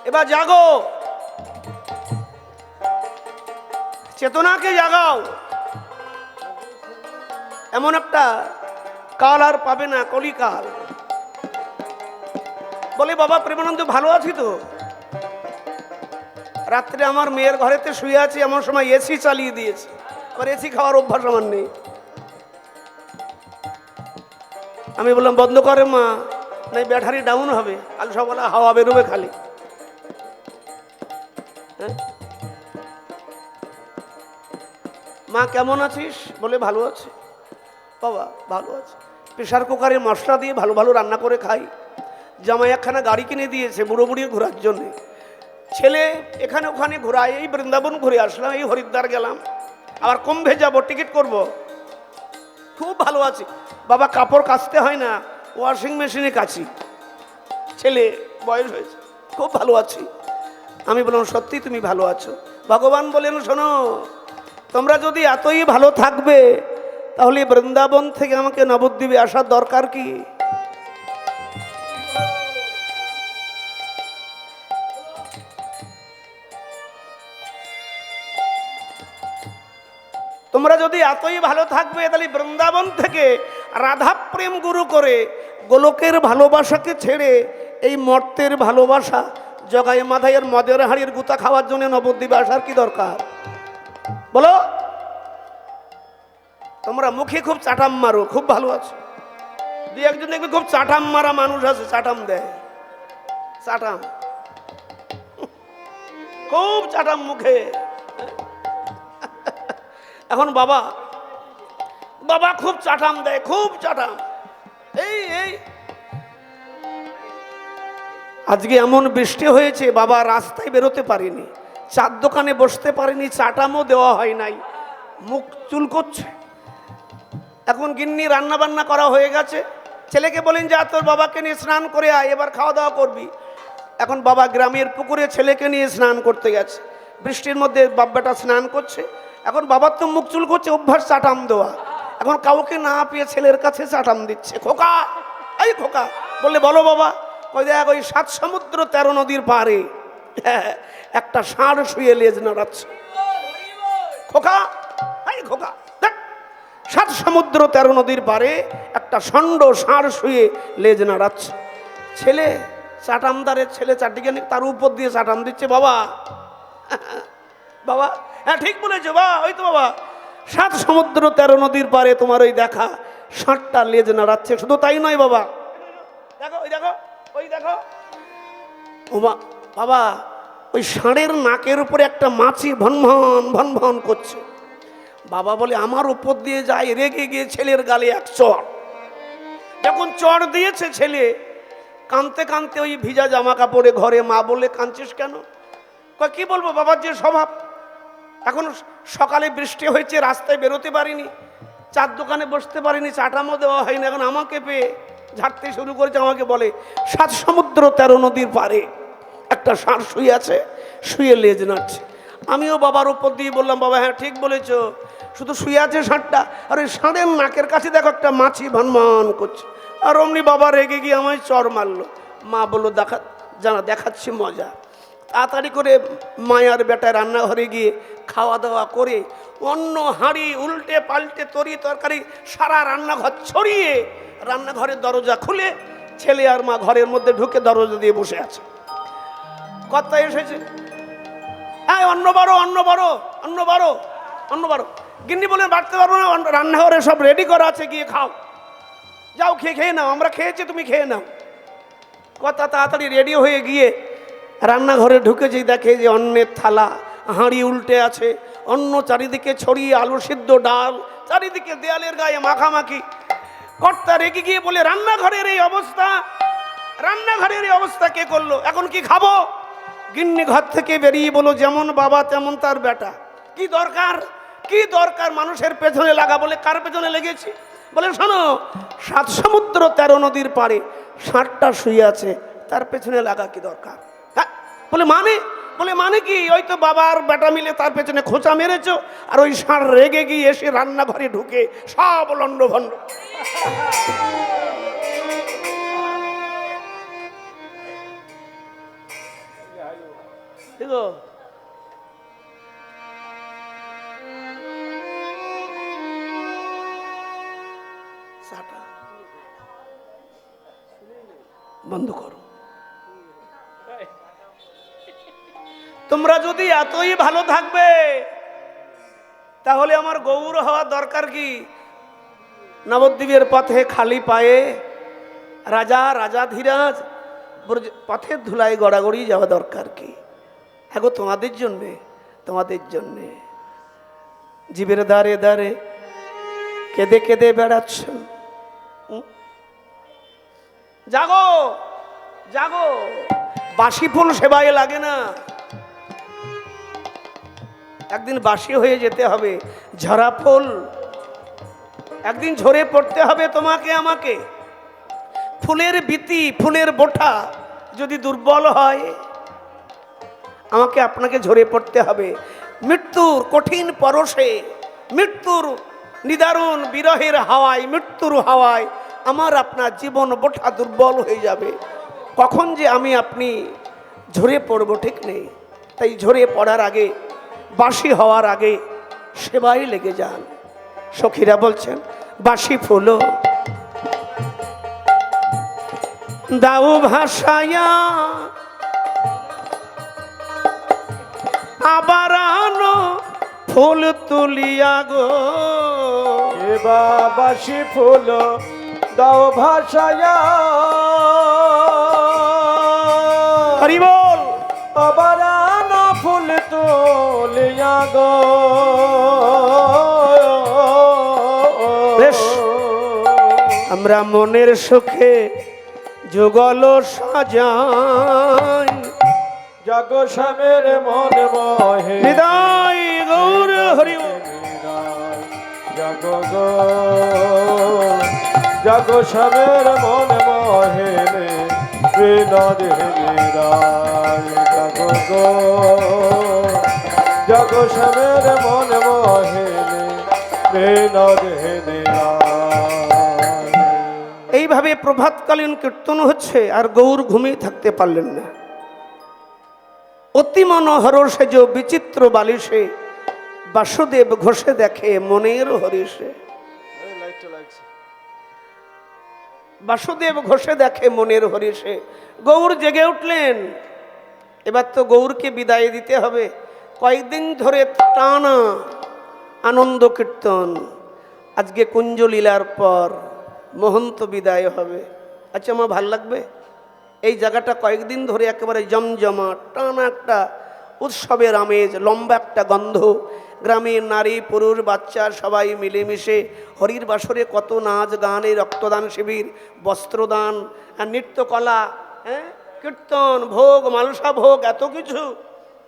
এবার জাগো, চেতনাকে জাগাও। এমন একটা কাল আর পাবে না, কলিকাল। বলে বাবা প্রেমানন্দ ভালো আছি তো। রাত্রে আমার মেয়ের ঘরেতে শুয়ে আছি, এমন সময় এসি চালিয়ে দিয়েছে। আবার এসি খাওয়ার অভ্যাস আমার নেই। আমি বললাম বন্ধ করে মা, নাই ব্যাটারি ডাউন হবে, কাল সকালে হাওয়া বেরোবে খালি। মা কেমন আছিস? বলে ভালো আছে বাবা, ভালো আছে। প্রেশার কুকারে মশলা দিয়ে ভালো ভালো রান্না করে খাই। জামাই একখানা গাড়ি কিনে দিয়েছে বুড়ো বুড়ির ঘোরার জন্যে। ছেলে এখানে ওখানে ঘোরায়, এই বৃন্দাবন ঘুরে আসলাম, এই হরিদ্বার গেলাম, আবার কুম্ভে যাবো, টিকিট করব। খুব ভালো আছি বাবা। কাপড় কাচতে হয় না, ওয়াশিং মেশিনে কাচি। ছেলে বয়স হয়েছে, খুব ভালো আছি। আমি বললাম সত্যি তুমি ভালো আছো? ভগবান বলেন শোনো, তোমরা যদি এতই ভালো থাকবে তাহলে বৃন্দাবন থেকে আমাকে নবদ্বীপে আসার দরকার কি? তোমরা যদি এতই ভালো থাকবে তাহলে বৃন্দাবন থেকে রাধা প্রেম গুরু করে গোলকের ভালোবাসাকে ছেড়ে এই মর্তের ভালোবাসা জগাই মাথায়ের মদের হাড়ির গুতা খাওয়ার জন্য নবদ্বীপে আসার কি দরকার বলো? তোমরা মুখে খুব চাটাম মারো, খুব ভালো আছো। দুই একজন দেখবে খুব চাটাম মারা মানুষ আছে, চাটাম দেয়, চাটাম, খুব চাটাম মুখে। এখন বাবা বাবা খুব চাটাম দেয়, খুব চাটাম। এই এই আজকে এমন বৃষ্টি হয়েছে বাবা, রাস্তায় বেরোতে পারিনি, চার দোকানে বসতে পারিনি, চাটামও দেওয়া হয় নাই, মুখ চুল করছে। এখন গিন্নি রান্না বান্না করা হয়ে গেছে। ছেলেকে বলেন যা তোর বাবাকে নিয়ে স্নান করে আয়, এবার খাওয়া দাওয়া করবি। এখন বাবা গ্রামের পুকুরে ছেলেকে নিয়ে স্নান করতে গেছে, বৃষ্টির মধ্যে বাব্বাটা স্নান করছে। এখন বাবার তো মুখ চুল করছে, অভ্যাস চাটাম দেওয়া। এখন কাউকে না পেয়ে ছেলের কাছে চাটাম দিচ্ছে। খোকা, এই খোকা, বললে বলো বাবা। ওই দেখ ওই 7 সমুদ্র 13 নদীর পারে একটা ষাঁড় শুয়ে লেজ নাড়াচ্ছে। খোকা, এই খোকা, 7 সমুদ্র 13 নদীর পারে একটা ষণ্ড ষাঁড় শুয়ে লেজ নাড়াচ্ছে। ছেলে চাটামদারের ছেলে চারদিকে তার উপর দিয়ে চাটাম দিচ্ছে। বাবা বাবা, হ্যাঁ ঠিক বলেছো বা, ওই তো বাবা 7 সমুদ্র 13 নদীর পারে তোমার ওই দেখা ষাঁড়টা লেজ নাড়াচ্ছে। শুধু তাই নয় বাবা, দেখো ওই দেখো, ওই দেখো ও বাবা, ওই ষাঁড়ের নাকের উপরে একটা মাছি ভনভন ভনভন করছে। বাবা বলে আমার উপর দিয়ে যায়, রেগে গিয়ে ছেলের গালে এক চড়। যখন চড় দিয়েছে ছেলে কাঁদতে কাঁদতে ওই ভিজা জামা কাপড়ে ঘরে। মা বলে কাঁদছিস কেন? কি বলবো বাবার যে স্বভাব। এখন সকালে বৃষ্টি হয়েছে, রাস্তায় বেরোতে পারিনি, চার দোকানে বসতে পারিনি, চাটামও দেওয়া হয়নি। এখন আমাকে পেয়ে ঝাড়তে শুরু করেছে। আমাকে বলে 7 সমুদ্র 13 নদীর পারে একটা ষাঁড় শুয়ে আছে, শুয়ে লেজ নাড়ছে। আমিও বাবার উপর দিয়ে বললাম বাবা হ্যাঁ ঠিক বলেছ, শুধু শুয়ে আছে ষাঁড়টা, আর ওই ষাঁড়ের নাকের কাছে দেখো একটা মাছি ভনভন করছে। আর অমনি বাবা রেগে গিয়ে আমায় চর মারলো। মা বললো দেখাচ্ছি মজা। তাড়াতাড়ি করে মায়ার বেটায় রান্নাঘরে গিয়ে খাওয়া দাওয়া করে অন্য হাঁড়ি উল্টে পাল্টে তরি তরকারি সারা রান্নাঘর ছড়িয়ে রান্নাঘরের দরজা খুলে ছেলে আর মা ঘরের মধ্যে ঢুকে দরজা দিয়ে বসে আছে। কথা এসেছে, হ্যাঁ অন্য বারো অন্য বারো অন্য বারো অন্য বারো। গিন্নি বলে বাড়তে পারবো না, রান্নাঘরে সব রেডি করা আছে, গিয়ে খাও, যাও খেয়ে নাও, আমরা খেয়েছি তুমি খেয়ে নাও। কথা তাড়াতাড়ি রেডি হয়ে গিয়ে রান্নাঘরে ঢুকেছি, দেখে যে অন্নের থালা হাঁড়ি উল্টে আছে, অন্য চারিদিকে ছড়িয়ে আলু সিদ্ধ ডাল, চারিদিকে দেয়ালের গায়ে মাখামাখি। কর্তা রেগে গিয়ে বলে রান্নাঘরের এই অবস্থা, রান্নাঘরের এই অবস্থা কে করলো, এখন কি খাবো? গিন্নি ঘর থেকে বেরিয়ে বলো যেমন বাবা তেমন তার বেটা। কি দরকার, কি দরকার মানুষের পেছনে লাগা? বলে কার পেছনে লেগেছি? বলে শোনো 7 সমুদ্র 13 নদীর পারে ষাঁড়টা শুয়ে আছে, তার পেছনে লাগা কি দরকার? হ্যাঁ বলে মানে কি? ওই তো বাবা আর বেটা মিলে তার পেছনে খোঁচা মেরেছ, আর ওই ষাঁড় রেগে গিয়ে এসে রান্নাঘরে ঢুকে সব লন্ড ভন্ড। ঠিক বন্ধ করো। তোমরা যদি এতই ভালো থাকবে তাহলে আমার গৌর হওয়ার দরকার কি? নবদ্বীপের পথে খালি পায়ে রাজাধীরাজ পথের ধুলায় গড়াগড়ি যাওয়া দরকার কি? হ্যাঁ গো, তোমাদের জন্যে জীবের দ্বারে দ্বারে কেঁদে কেঁদে বেড়াচ্ছ। জাগো জাগো, বাসি ফুল সেবায় লাগে না, একদিন বাসি হয়ে যেতে হবে। ঝরা ফুল একদিন ঝরে পড়তে হবে তোমাকে আমাকে। ফুলের বিতি, ফুলের বোটা যদি দুর্বল হয় আমাকে আপনাকে ঝরে পড়তে হবে। মৃত্যুর কঠিন পরশে, মৃত্যুর নিদারুণ বিরহের হাওয়ায়, মৃত্যুর হাওয়ায় আমার আপনার জীবন বোটা দুর্বল হয়ে যাবে। কখন যে আমি আপনি ঝরে পড়ব ঠিক নেই। তাই ঝরে পড়ার আগে, বাসি হওয়ার আগে সেবাই লেগে যান। সখীরা বলছেন, বাসি ফুল দাও ভাসায়া আবার আনো ফুল তুলিয়া গো। বাসি ফুল দাও ভাসায়া হরি বল। আবার আনো ফুল তুলিয়া গো। বেশ, আমরা মনের সুখে যুগল সাজাই, জাগো শ্যামের মন মহে হৃদয় গৌর হরি বল। জাগো গো, জাগো শ্যামের মন মহে বিনোদে নিরায়। জাগো গো, জাগো শ্যামের মন মহে বিনোদে নিরায়। এইভাবে প্রভাতকালীন কীর্তন হচ্ছে আর গৌর ঘুমিয়ে থাকতে পারলেন না। অতি মনোহর সেজ বিচিত্র বালিশে বাসুদেব ঘষে দেখে মনের হরিষে। বাসুদেব ঘষে দেখে মনের হরিষে। গৌর জেগে উঠলেন। এবার তো গৌরকে বিদায় দিতে হবে। কয়েকদিন ধরে টানা আনন্দ কীর্তন, আজকে কুঞ্জলীলার পর মহন্ত বিদায় হবে। আচ্ছা আমার ভাল লাগবে? এই জায়গাটা কয়েকদিন ধরে একেবারে জমজমাট, টানা একটা উৎসবের আমেজ, লম্বা একটা গন্ধ। গ্রামের নারী পুরুষ বাচ্চা সবাই মিলেমিশে হরির বাসরে কত নাচ গান, এই রক্তদান শিবির, বস্ত্রদান আর নৃত্যকলা, হ্যাঁ, কীর্তন, ভোগ, মালসা ভোগ, এত কিছু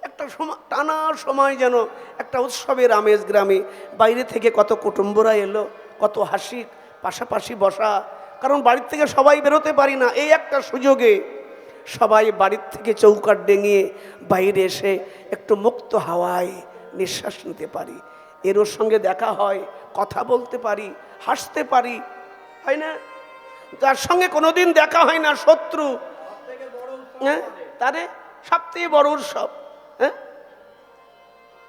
একটা সময়, টানা সময় যেন একটা উৎসবের আমেজ গ্রামে। বাইরে থেকে কত কুটুম্বরা এলো, কত হাসি, পাশাপাশি বসা, কারণ বাড়ির থেকে সবাই বেরোতে পারি না। এই একটা সুযোগে সবাই বাড়ির থেকে চৌকাঠ ডেঙিয়ে বাইরে এসে একটু মুক্ত হাওয়ায় নিঃশ্বাস নিতে পারি, এরও সঙ্গে দেখা হয়, কথা বলতে পারি, হাসতে পারি, হয় না? যার সঙ্গে কোনোদিন দেখা হয় না, শত্রু, হ্যাঁ, তারে সবথেকে বড় উৎসব, হ্যাঁ,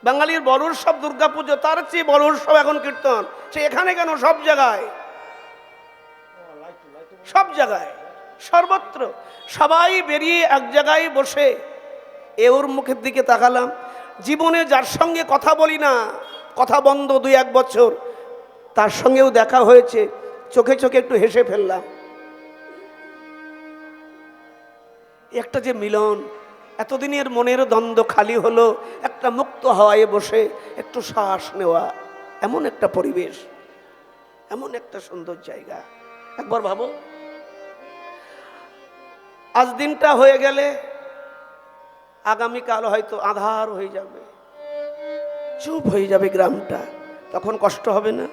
বাঙালির বড় উৎসব দুর্গাপুজো, তার চেয়ে বড় উৎসব এখন কীর্তন। সে এখানে কেন, সব জায়গায়, সব জায়গায়, সর্বত্র সবাই বেরিয়ে এক জায়গায় বসে ওর মুখের দিকে তাকালাম। জীবনে যার সঙ্গে কথা বলি না, কথা বন্ধ 2-1 বছর, তার সঙ্গেও দেখা হয়েছে, চোখে চোখে একটু হেসে ফেললাম। একটা যে মিলন, এতদিনের মনের দ্বন্দ্ব খালি হলো, একটা মুক্ত হাওয়ায় বসে একটু শ্বাস নেওয়া, এমন একটা পরিবেশ, এমন একটা সুন্দর জায়গা। একবার ভাবো, আজ দিনটা হয়ে গেলে আগামীকাল হয়তো আঁধার হয়ে যাবে, চুপ হয়ে যাবে গ্রামটা, তখন কষ্ট হবে না?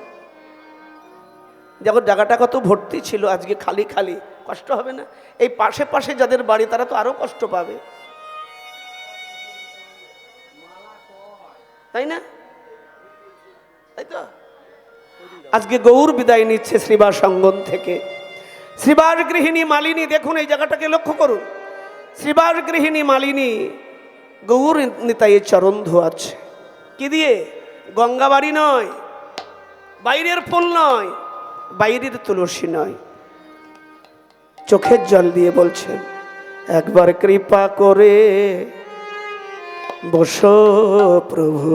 যখন জায়গাটা কত ভর্তি ছিল, আজকে খালি খালি, কষ্ট হবে না? এই পাশে পাশে যাদের বাড়ি তারা তো আরো কষ্ট পাবে, তাই না? তাই তো আজকে গৌর বিদায় নিচ্ছে শ্রীবাস অঙ্গন থেকে। শ্রীবাস গৃহিণী মালিনী, দেখুন এই জায়গাটাকে লক্ষ্য করুন। শ্রীবাস গৃহিণী মালিনী গৌর নিতাইয়ের চরণ ধোয়াচ্ছে কি দিয়ে? গঙ্গা বাড়ি নয়, বাইরের ফুল নয়, বাইরের তুলসী নয়, চোখের জল দিয়ে বলছেন, একবার কৃপা করে বসো প্রভু,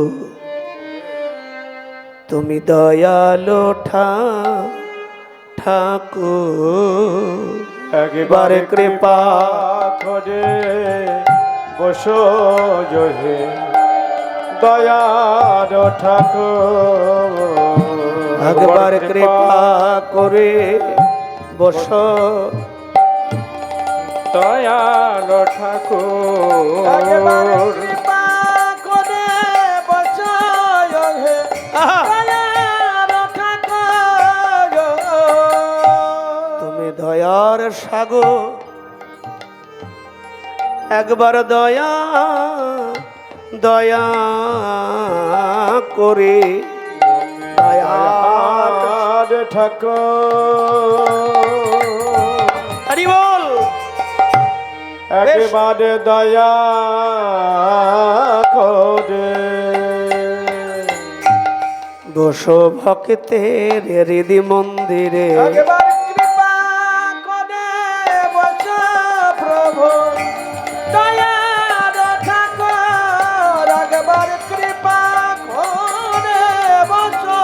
তুমি দয়ালো ঠাকুর, একবার কৃপা করে বসো জহে দয়ার ঠাকুর, একবার কৃপা করে বসো দয়ার ঠাকুর, একবার কৃপা করে বসো জহে আহা! দয়ার ঠাকুর। তুমি দয়ার সাগর, একবার দয়া দয়া করে দয়ার দয়ার ঠাকুর, হরি বল। একবার দয়া করে বসো ভক্তের হৃদি মন্দিরে, একবার কৃপা করে বসো প্রভু দয়ার ঠাকুর, একবার কৃপা করে বসো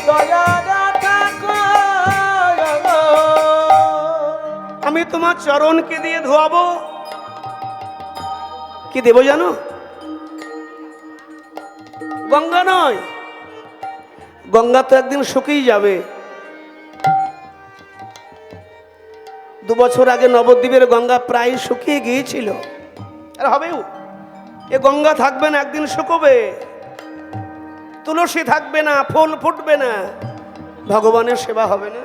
দয়ার ঠাকুর। আমি তোমার চরণকে দিয়ে ধোয়াবো, কি দেবো জানো? গঙ্গা নয়, গঙ্গা তো একদিন শুকিয়ে যাবে। 2 বছর আগে নবদ্বীপের গঙ্গা প্রায় শুকিয়ে গিয়েছিল, আর হবেও। এ গঙ্গা থাকবে না, একদিন শুকোবে, তুলসী থাকবে না, ফুল ফুটবে না, ভগবানের সেবা হবে না।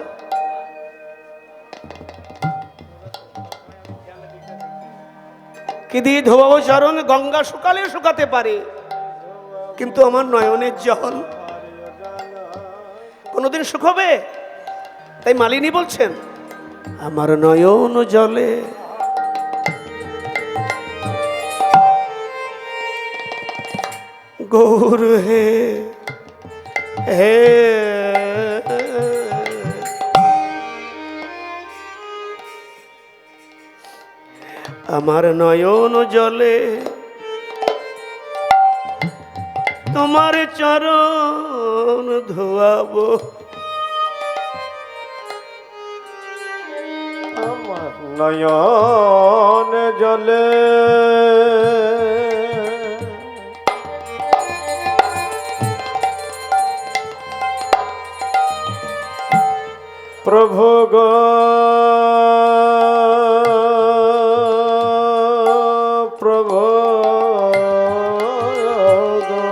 কি দিয়ে ধোবাবো চরণ? গঙ্গা শুকালে শুকাতে পারে, কিন্তু আমার নয়নের জল কোনোদিন শুকোবে? তাই মালিনী বলছেন, আমার নয়ন জলে গৌর হে হে, আমার নয়ন জলে তোমার চরণ ধোয়াবো, আমার নয়ন জলে প্রভু গো প্রভু গো,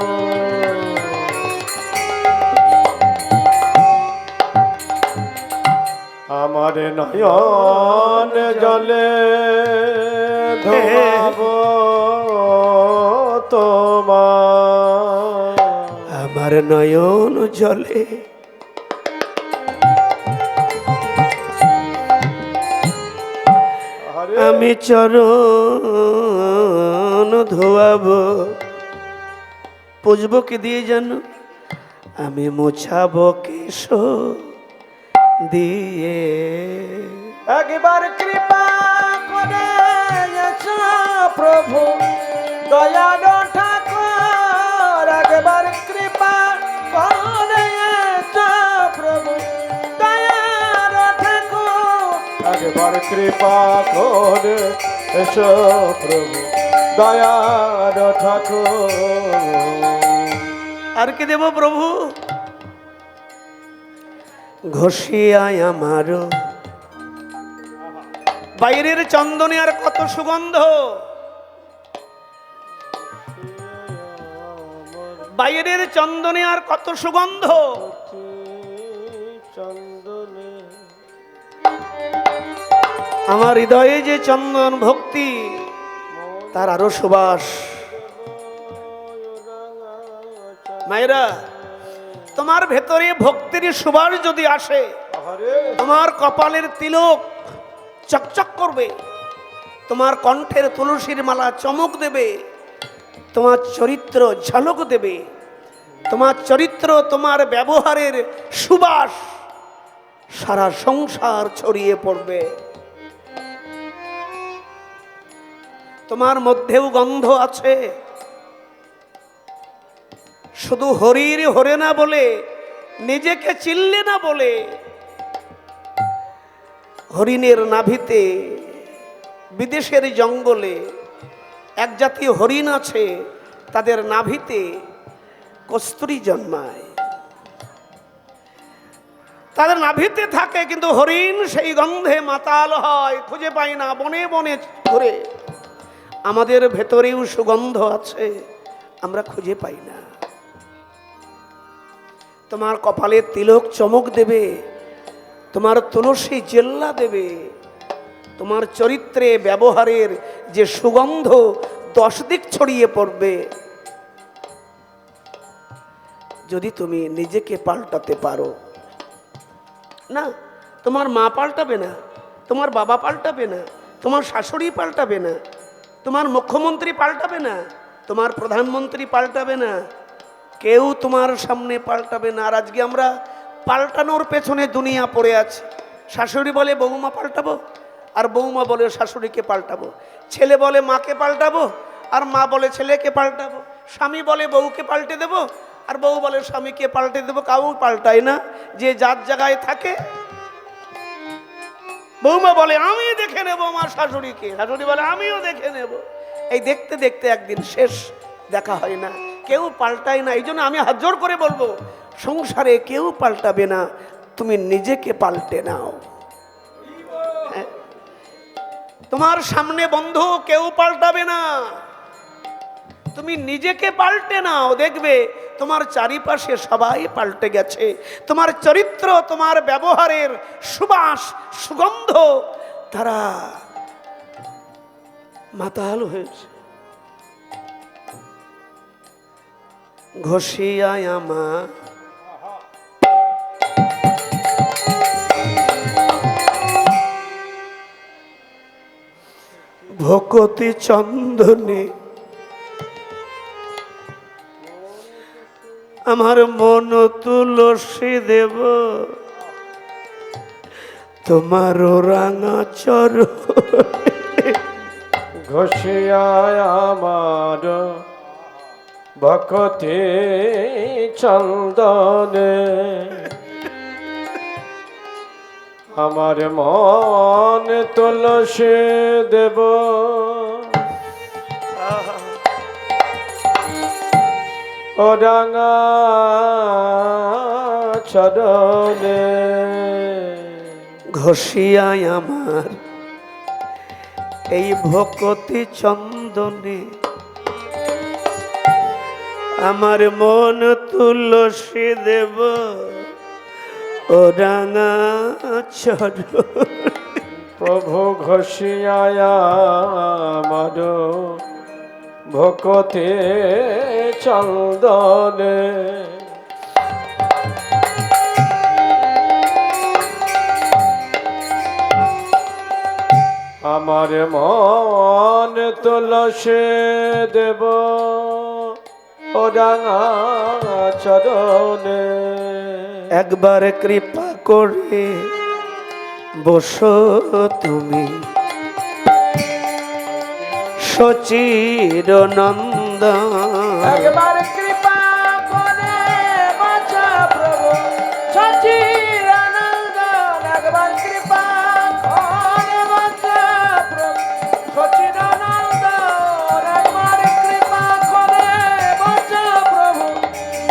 আমার নয়ন জলে ধোয়াবো তোমার, আমার নয়ন জলে আমি চরণ ধোয়াবো। পুজবো কি দিয়ে জানো? আমি মোছাবো কেশ দিয়ে, একবার কৃপা করে এসো প্রভু দয়াল ঠাকুর, একবার কৃপা করে এসো প্রভু দয়াল ঠাকুর। একবার কৃপা করে এসো প্রভু দয়ার ঠাকুর, আর কি দেব প্রভু? ঘষিয়ায় আমার বাইরের চন্দনে আর কত সুগন্ধ, বাইরের চন্দনে আর কত সুগন্ধ, চন্দনে আমার হৃদয়ে যে চন্দন ভক্তি, তার আরো সুবাস। মায়েরা, তোমার ভেতরে ভক্তির সুবাস যদি আসে, আহারে তোমার কপালের তিলক চকচক করবে, তোমার কণ্ঠের তুলসীর মালা চমক দেবে, তোমার চরিত্র ঝলক দেবে, তোমার চরিত্র, তোমার ব্যবহারের সুবাস সারা সংসার ছড়িয়ে পড়বে। তোমার মধ্যেও গন্ধ আছে। শুধু হরির হরে না বলে, নিজেকে চিনলে না বলে, হরিণের নাভিতে বিদেশের জঙ্গলে এক জাতীয় হরিণ আছে, তাদের নাভিতে কস্তুরী জন্মায়, তাদের নাভিতে থাকে, কিন্তু হরিণ সেই গন্ধে মাতাল হয়, খুঁজে পায় না, বনে বনে ঘুরে। আমাদের ভেতরেও সুগন্ধ আছে, আমরা খুঁজে পাই না। তোমার কপালে তিলক চমক দেবে, তোমার তুলসী জেল্লা দেবে, তোমার চরিত্রে ব্যবহারের যে সুগন্ধ 10 দিক ছড়িয়ে পড়বে। যদি তুমি নিজেকে পাল্টাতে পারো না, তোমার মা পাল্টাবে না, তোমার বাবা পাল্টাবে না, তোমার শাশুড়ি পাল্টাবে না, তোমার মুখ্যমন্ত্রী পাল্টাবে না, তোমার প্রধানমন্ত্রী পাল্টাবে না, কেউ তোমার সামনে পাল্টাবে না। আর আজকে আমরা পাল্টানোর পেছনে দুনিয়া পড়ে আছে। শাশুড়ি বলে বৌমা পাল্টাবো, আর বৌমা বলে শাশুড়িকে পাল্টাবো। ছেলে বলে মাকে পাল্টাবো, আর মা বলে ছেলেকে পাল্টাবো। স্বামী বলে বউকে পাল্টে দেবো, আর বউ বলে স্বামীকে পাল্টে দেবো। কাউ পাল্টায় না, যে যার জায়গায় থাকে। বৌমা বলে আমি দেখে নেবো আমার শাশুড়িকে, শাশুড়ি বলে আমিও দেখে নেব। এই দেখতে দেখতে একদিন শেষ, দেখা হয় না, কেউ পাল্টায় না। এই জন্য আমি হাত জোর করে বলবো, সংসারে কেউ পাল্টাবে না, তুমি নিজেকে পাল্টে নাও। হ্যাঁ? তোমার সামনে বন্ধু কেউ পাল্টাবে না, তুমি নিজেকে পাল্টে নাও, দেখবে তোমার চারিপাশে সবাই পাল্টে গেছে। তোমার চরিত্র, তোমার ব্যবহারের সুবাস সুগন্ধ তারা মাতাল হয়েছে। ঘষিয়ায় আমার ভকতি চন্দনে আমার মন তুলসী দেব, তোমার রাঙা চরণ ঘষিয়ায় আমার ভকতি চন্দনে আমার মন তুলসী দেব, ও রাঙা চরণে। ঘষিয়ায় আমার এই ভকতি চন্দনে আমার মন তুলসী দেব, ও রাঙা চরণ। প্রভু ঘষিয়ায় আমার ভকতি চন্দনে আমার মন তুলসী দেব, ও রাঙা চরণে। একবার কৃপা করে বসো তুমি সচির নন্দন। একবার কৃপা করে বাঁচা প্রভু সচিদানন্দন। একবার কৃপা করে বাঁচা প্রভু সচিদানন্দন। একবার কৃপা করে বাঁচা প্রভু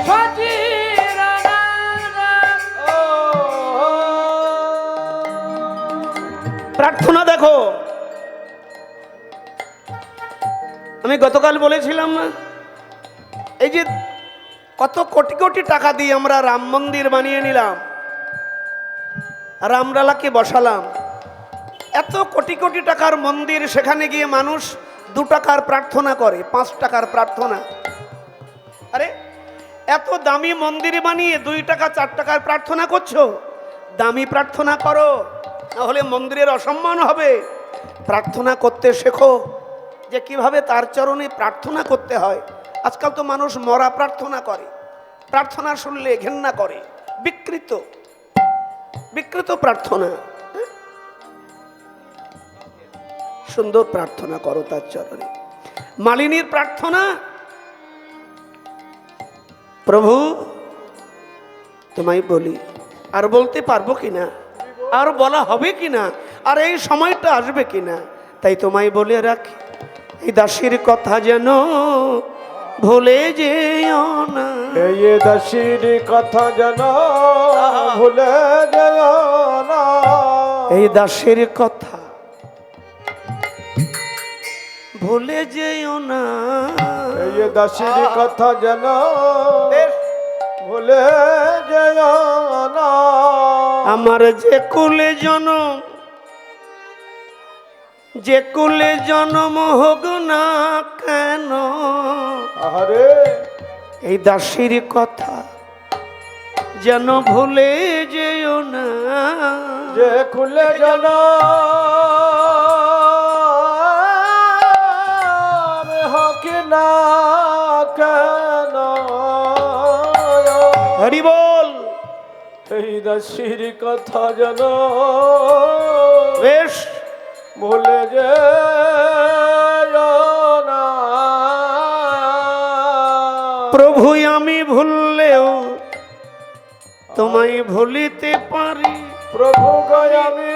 সচিদানন্দন। প্রার্থনা দেখো, আমি গতকাল বলেছিলাম না, এই যে কত কোটি কোটি টাকা দিয়ে আমরা রাম মন্দির বানিয়ে নিলাম, রামলালাকে বসালাম, এত কোটি কোটি টাকার মন্দির, সেখানে গিয়ে মানুষ 2 টাকার প্রার্থনা করে, 5 টাকার প্রার্থনা। আরে এত দামি মন্দির বানিয়ে 2 টাকা 4 টাকার প্রার্থনা করছো, দামি প্রার্থনা করো, নাহলে মন্দিরের অসম্মান হবে। প্রার্থনা করতে শেখো, যে কিভাবে তার চরণে প্রার্থনা করতে হয়। আজকাল তো মানুষ মরা প্রার্থনা করে, প্রার্থনা শুনলে ঘেন্না করে, বিকৃত বিকৃত প্রার্থনা। সুন্দর প্রার্থনা করো তার চরণে। মালিনীর প্রার্থনা, প্রভু তোমায় বলি, আর বলতে পারবো কিনা, আর বলা হবে কিনা, আর এই সময়টা আসবে কিনা, তাই তোমায় বলে রাখি, এই দাসীর কথা যেন ভুলে যেও না। এই দাসীর কথা যেন ভুলে যেও না। এই দাসীর কথা ভুলে যেও না। এই দাসীর কথা যেন ভুলে যেও না। আমার যে কুলে জনম, যে কুলে জনম হোক না কেন, আরে এই দাসীর কথা যেন ভুলে যেও না। যে খুলে যেন হোক না কেন। হরি বল। এই দাসীর কথা যেন বেশ, ভুলে যেও না। প্রভু আমি ভুললেও তোমায় ভুলিতে পারি। প্রভু গো আমি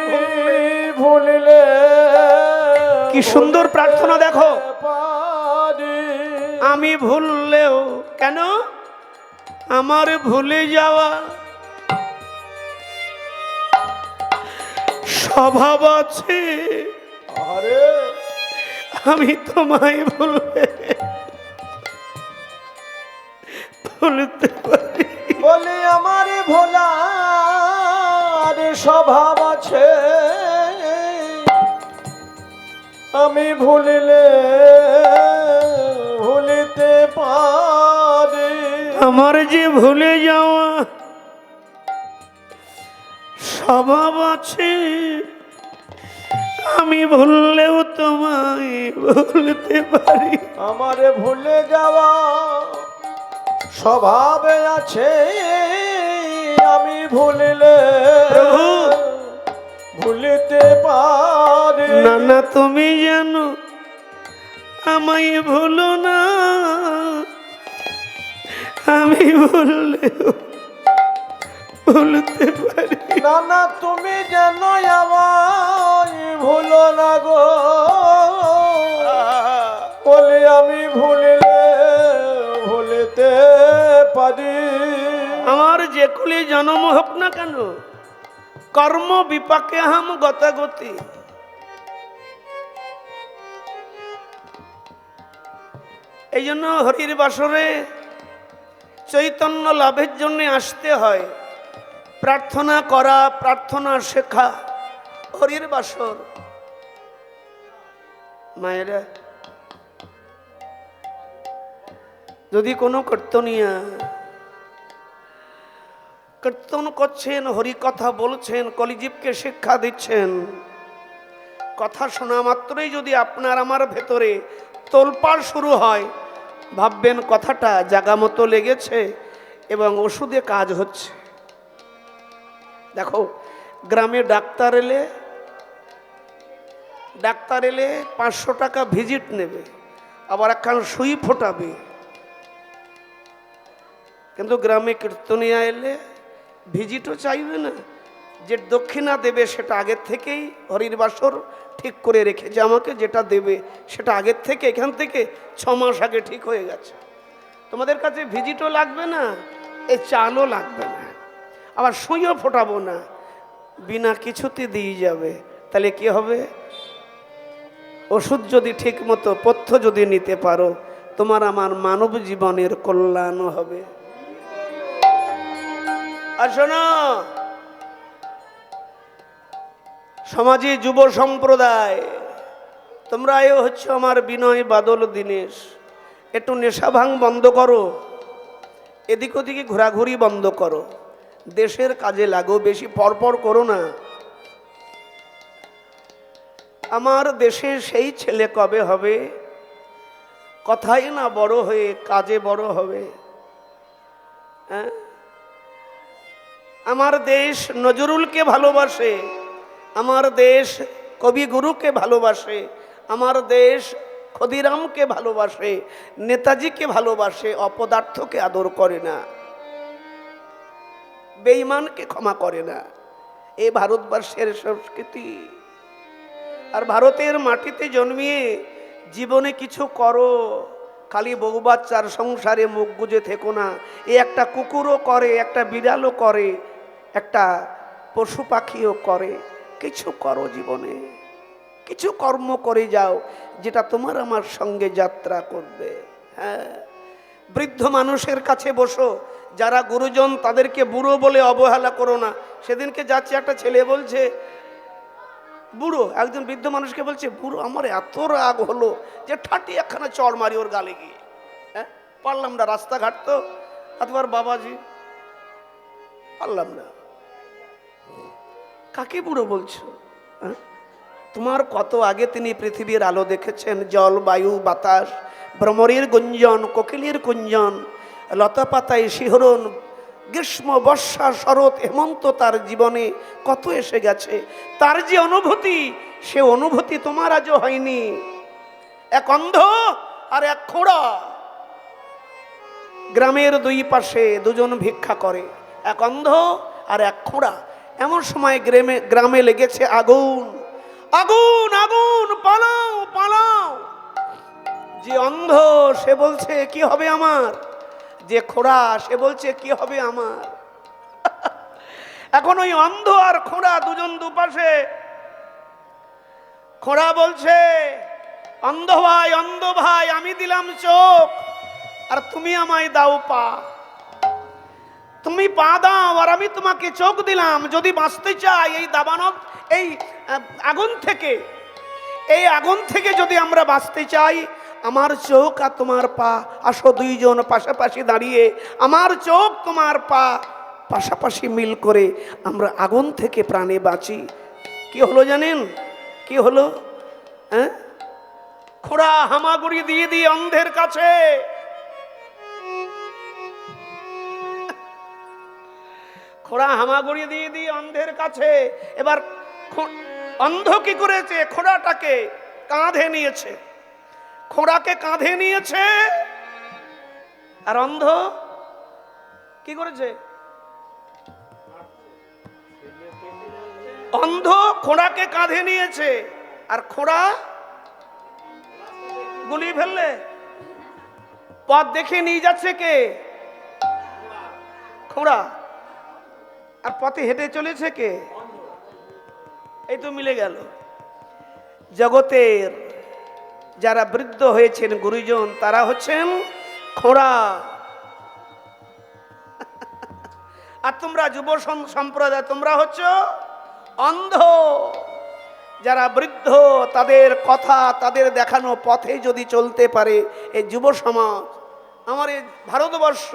ভুলিলে কি সুন্দর প্রার্থনা দেখো। পারি। আমি ভুললেও, কেন আমার ভুলে যাওয়া স্বভাব আছে। আরে আমি তোমায় ভুলতে পারি। বলি আমার ভোলার স্বভাব আছে। আমি ভুলিলে ভুলিতে পারি। আমার যে ভুলে যাওয়া স্বভাব আছে, আমি ভুললেও তোমায় ভুলতে পারি। আমারে ভুলে যাওয়া স্বভাবে আছে। আমি ভুলিলে প্রভু ভুলিতে পারি। না না, তুমি জানো আমায় ভুলো না। আমি ভুললেও ভুলতে পারি। না না, তুমি যেন আমায় ভুলো না গো। বলি আমি ভুলিলে ভুলিতে পারি। আমার যে কুলে জন্ম হোক না কেন, কর্ম বিপাকে হাম গতাগতি। এই জন্য হরির বাসরে চৈতন্য লাভের জন্য আসতে হয়, প্রার্থনা করা, প্রার্থনা শেখা। হরির বাসর মায়েরা, যদি কোনো কীর্তনিয়া কীর্তন করছেন, হরি কথা বলছেন, কলিজীবকে শিক্ষা দিচ্ছেন, কথা শোনা মাত্রই যদি আপনার আমার ভেতরে তোলপাড় শুরু হয়, ভাববেন কথাটা জাগা মতো লেগেছে এবং ওষুধে কাজ হচ্ছে। দেখো, গ্রামে ডাক্তার এলে 500 টাকা ভিজিট নেবে, আবার একখান সুই ফোটাবে। কিন্তু গ্রামে কীর্তনিয়া এলে ভিজিটও চাইবে না, যে দক্ষিণা দেবে সেটা আগের থেকেই হরির বাসর ঠিক করে রেখেছে। আমাকে যেটা দেবে সেটা আগের থেকে, এখান থেকে 6 মাস আগে ঠিক হয়ে গেছে। তোমাদের কাছে ভিজিটও লাগবে না, এই চালও লাগবে না, আবার সুইও ফোটাবো না, বিনা কিছুতে দিয়ে যাবে। তাহলে কি হবে? ওষুধ যদি ঠিক মতো পথ্য যদি নিতে পারো, তোমার আমার মানব জীবনের কল্যাণ হবে। আর শোনো, সমাজে যুব সম্প্রদায়, তোমরা এ হচ্ছে আমার বিনয় বাদল দীনেশ, একটু নেশা ভাঙ বন্ধ করো, এদিক ওদিকে ঘোরাঘুরি বন্ধ করো, দেশের কাজে লাগো, বেশি পরপর করো না। আমার দেশে সেই ছেলে কবে হবে, কথাই না বড় হয়ে কাজে বড় হবে। হ্যাঁ, আমার দেশ নজরুলকে ভালোবাসে, আমার দেশ কবিগুরুকে ভালোবাসে, আমার দেশ ক্ষুদিরামকে ভালোবাসে, নেতাজিকে ভালোবাসে, অপদার্থকে আদর করে না, বেঈমানকে ক্ষমা করে না। এই ভারতবর্ষের সংস্কৃতি। আর ভারতের মাটিতে জন্মিয়ে জীবনে কিছু করো, খালি বউ বাচ্চার সংসারে মুখ গুজে থেকো না। এ একটা কুকুরও করে, একটা বিড়ালও করে, একটা পশু পাখিও করে। কিছু করো জীবনে, কিছু কর্ম করে যাও যেটা তোমার আমার সঙ্গে যাত্রা করবে। হ্যাঁ, বৃদ্ধ মানুষের কাছে বসো, যারা গুরুজন তাদেরকে বুড়ো বলে অবহেলা করো না। সেদিনকে যাচ্ছে একটা ছেলে বলছে বুড়ো, একজন বৃদ্ধ মানুষকে বলছে বুড়ো। আমার এত রাগ হলো যে ঠাটি একখানা চড় মারি ওর গালে গিয়ে। হ্যাঁ, পারলাম না, রাস্তাঘাট তো। অথবা বাবাজি পারলাম না। কাকে বুড়ো বলছো? হ্যাঁ, তোমার কত আগে তিনি পৃথিবীর আলো দেখেছেন, জল বায়ু বাতাস, ভ্রমরের গুঞ্জন, কোকিলের কুঞ্জন, লতা পাতায় শিহরণ, গ্রীষ্ম বর্ষা শরৎ হেমন্ত তার জীবনে কত এসে গেছে। তার যে অনুভূতি, সে অনুভূতি তোমার আজও হয়নি। এক অন্ধ আর এক খোঁড়া, গ্রামের দুই পাশে দুজন ভিক্ষা করে, এক অন্ধ আর এক খোঁড়া। এমন সময় গ্রামে লেগেছে আগুন, আগুন আগুন, পালাও পালাও। যে অন্ধ সে বলছে কি হবে আমার, যে খোঁড়া সে বলছে কি হবে আমার। এখন ওই অন্ধ আর খোঁড়া দুজন দুপাশে। খোঁড়া বলছে অন্ধ ভাই আমি দিলাম চোখ আর তুমি আমায় দাও পা। তুমি পা দাও আর আমি তোমাকে চোখ দিলাম। যদি বাঁচতে চাই এই দাবানল, এই আগুন থেকে যদি আমরা বাঁচতে চাই, আমার চোখ আর তোমার পা, আসো দুইজন পাশাপাশি দাঁড়িয়ে, আমার চোখ তোমার পা পাশাপাশি মিল করে আমরা আগুন থেকে প্রাণে বাঁচি। কি হলো জানেন? কি হলো? হ্যাঁ, খোঁড়া হামাগুড়ি দিয়ে দিয়ে অন্ধের কাছে। খোঁড়া হামাগুড়ি দিয়ে দিয়ে অন্ধের কাছে। এবার অন্ধ কি করেছে? খোঁড়াটাকে কাঁধে নিয়েছে, খোঁড়াকে কাঁধে নিয়েছে। আর অন্ধ কি করেছে? অন্ধ খোঁড়াকে কাঁধে নিয়েছে, আর খোঁড়া গুলি ফেললে। পথ দেখে নিয়ে যাচ্ছে কে? খোঁড়া। আর পথে হেঁটে চলেছে কে? এই তো মিলে গেল। জগতের যারা বৃদ্ধ হয়েছেন গুরুজন, তারা হচ্ছেন খোঁড়া। আর তোমরা যুব সম্প্রদায়, তোমরা হচ্ছ অন্ধ। যারা বৃদ্ধ, তাদের কথা, তাদের দেখানো পথে যদি চলতে পারে এই যুব সমাজ, আমার এই ভারতবর্ষ,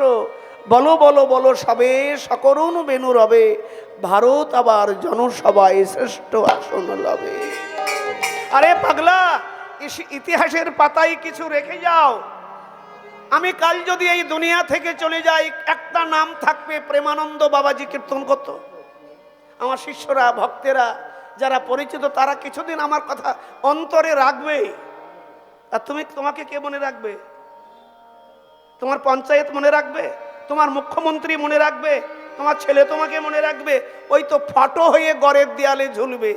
বলো বলো বলো সবে সকরুণ বেনু রবে, ভারত আবার জনসভায় শ্রেষ্ঠ আসন লবে। আরে পাগলা, ইতিহাসের পাতায় কিছু রেখে যাও। আমি কাল যদি এই দুনিয়া থেকে চলে যাই, একটা নাম থাকবে, প্রেমানন্দ বাবাজি কীর্তন করত। আমার শিষ্যরা, ভক্তেরা যারা পরিচিত, তারা কিছুদিন আমার কথা অন্তরে রাখবে। আর তোমাকে কে মনে রাখবে? তোমার পঞ্চায়েত মনে রাখবে, তোমার মুখ্যমন্ত্রী মনে রাখবে, তোমার ছেলে তোমাকে মনে রাখবে। ওই তো ফটো হয়ে ঘরের দেয়ালে ঝুলবে।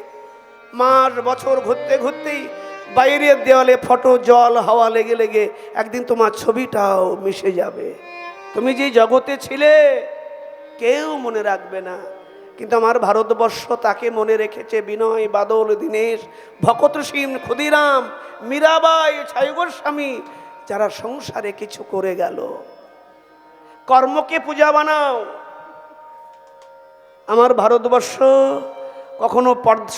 মাস বছর ঘুরতে ঘুরতেই বাইরের দেওয়ালে ফটো, জল হাওয়া লেগে লেগে একদিন তোমার ছবিটাও মিশে যাবে। তুমি যে জগতে ছিলে কেউ মনে রাখবে না, কিন্তু আমার ভারতবর্ষ তাকে মনে রেখেছে। বিনয়, বাদল, দীনেশ, ভকত সিং, ক্ষুদিরাম, মীরাবাই, ছাই গোস্বামী, যারা সংসারে কিছু করে গেল। কর্মকে পূজা বানাও। আমার ভারতবর্ষ কখনো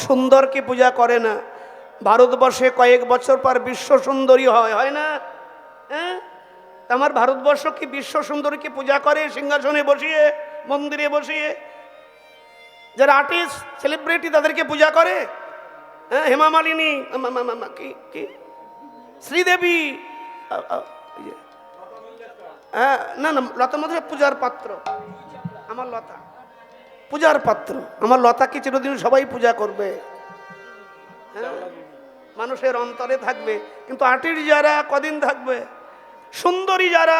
সুন্দরকে পূজা করে না। ভারতবর্ষে কয়েক বছর পর বিশ্ব সুন্দরী হয় না? হ্যাঁ, আমার ভারতবর্ষ কি বিশ্ব সুন্দরীকে পূজা করে? সিংহাসনে বসিয়ে, মন্দিরে বসিয়ে। যারা আর্টিস্ট, সেলিব্রিটি, তাদেরকে পূজা করে? হ্যাঁ, হেমা মালিনী, কি কি শ্রীদেবী, এই যে, হ্যাঁ, না না, লতা মধ্যে পূজার পাত্র, আমার লতা পূজার পাত্র, আমার লতাকে চিরদিন সবাই পূজা করবে। হ্যাঁ, মানুষের অন্তরে থাকবে, কিন্তু আর্টিস্ট যারা কদিন থাকবে? সুন্দরী যারা,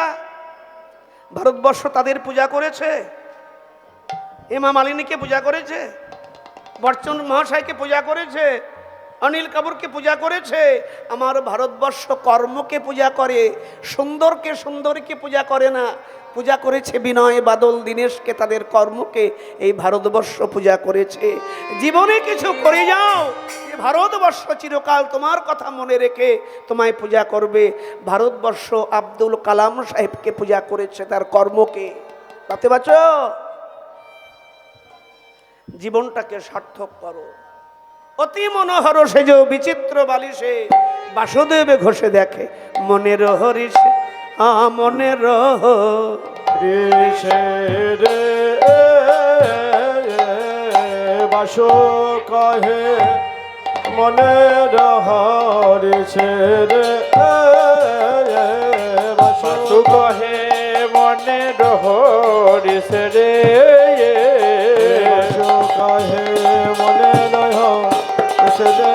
ভারতবর্ষ তাদের পূজা করেছে, হেমা মালিনীকে পূজা করেছে, বচ্চন মহাশয়কে পূজা করেছে, অনিল কাপুরকে পূজা করেছে। আমার ভারতবর্ষ কর্মকে পূজা করে, সুন্দরীকে পূজা করে না। পূজা করেছে বিনয়, বাদল, দীনেশকে, তাদের কর্মকে এই ভারতবর্ষ পূজা করেছে। জীবনে কিছু করে যাও, যে ভারতবর্ষ চিরকাল তোমার কথা মনে রেখে তোমায় পূজা করবে। ভারতবর্ষ আব্দুল কালাম সাহেবকে পূজা করেছে, তার কর্মকে। ভাবতে পারছো? জীবনটাকে সার্থক করো। অতি মনোহর সেজ বিচিত্র বালিশে, বাসুদেবে ঘষে দেখে মনের হরিষে, মনের ঋষে রে বাসো কহে মনের হরিষে রে বাসো কহে মনের হরিষে রে, বাসো কহে মনের হরিষে রে